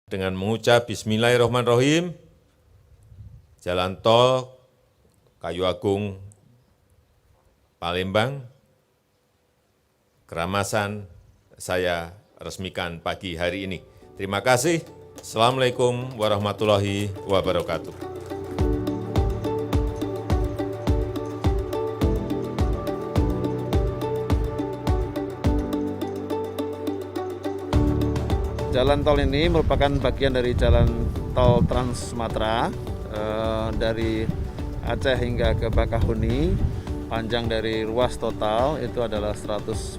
Dengan mengucap Bismillahirrahmanirrahim, Jalan Tol Kayu Agung Palembang, Keramasan, saya resmikan pagi hari ini. Terima kasih. Assalamualaikum warahmatullahi wabarakatuh. Jalan tol ini merupakan bagian dari jalan tol Trans Sumatera dari Aceh hingga ke Bakahuni. Panjang dari ruas total itu adalah 111,7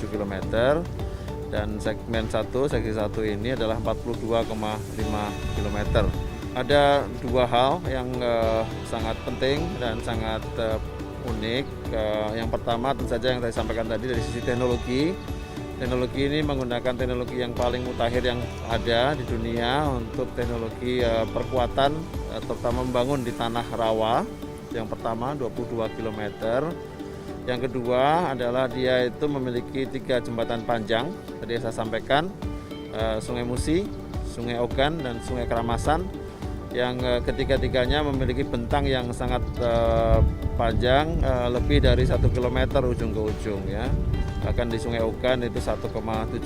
km dan segmen 1, segi 1 ini adalah 42,5 km. Ada dua hal yang sangat penting dan sangat unik. Yang pertama tentu saja yang saya sampaikan tadi dari sisi teknologi. Teknologi ini menggunakan teknologi yang paling mutakhir yang ada di dunia untuk teknologi perkuatan, terutama membangun di tanah rawa. Yang pertama 22 km. Yang kedua adalah dia itu memiliki 3 jembatan panjang. Tadi saya sampaikan Sungai Musi, Sungai Ogan, dan Sungai Keramasan, yang ketiga-tiganya memiliki bentang yang sangat panjang, lebih dari 1 km ujung ke ujung ya. Bahkan di Sungai Ogan itu 1,7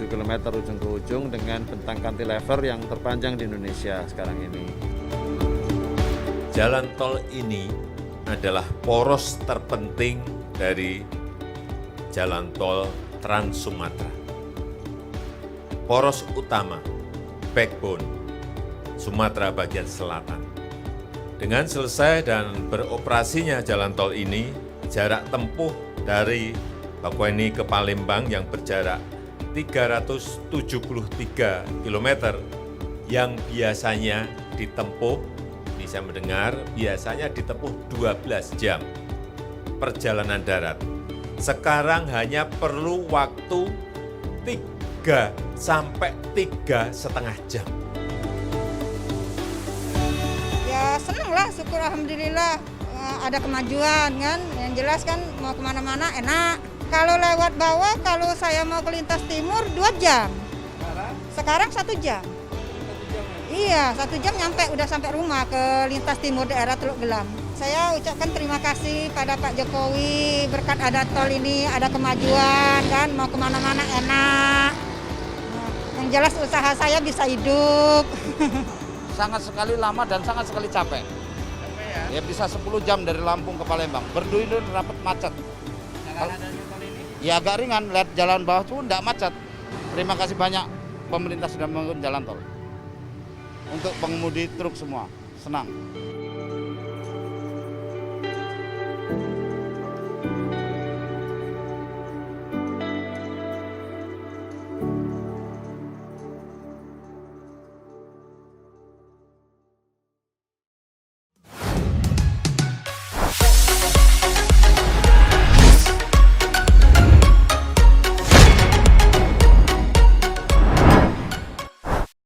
km ujung ke ujung dengan bentang cantilever yang terpanjang di Indonesia sekarang ini. Jalan tol ini adalah poros terpenting dari Jalan Tol Trans Sumatera. Poros utama, backbone Sumatera bagian selatan. Dengan selesai dan beroperasinya jalan tol ini, jarak tempuh dari Bakauheni ke Palembang yang berjarak 373 km yang biasanya ditempuh, ini saya mendengar, biasanya ditempuh 12 jam perjalanan darat. Sekarang hanya perlu waktu 3 sampai 3,5 jam. Ya senang lah, syukur alhamdulillah ada kemajuan kan, yang jelas kan mau kemana-mana enak. Kalau lewat bawah, kalau saya mau ke lintas timur 2 jam. Sekarang 1 jam. Iya, 1 jam nyampe, udah sampai rumah ke lintas timur daerah Teluk Gelam. Saya ucapkan terima kasih pada Pak Jokowi, berkat ada tol ini, ada kemajuan kan, mau kemana-mana enak. Yang jelas usaha saya bisa hidup. Sangat sekali lama dan sangat sekali capek. Ya bisa 10 jam dari Lampung ke Palembang, berduyun rapat macet. Ya agak ringan, lihat jalan bawah tuh enggak macet. Terima kasih banyak pemerintah sudah membangun jalan tol. Untuk pengemudi truk semua, senang.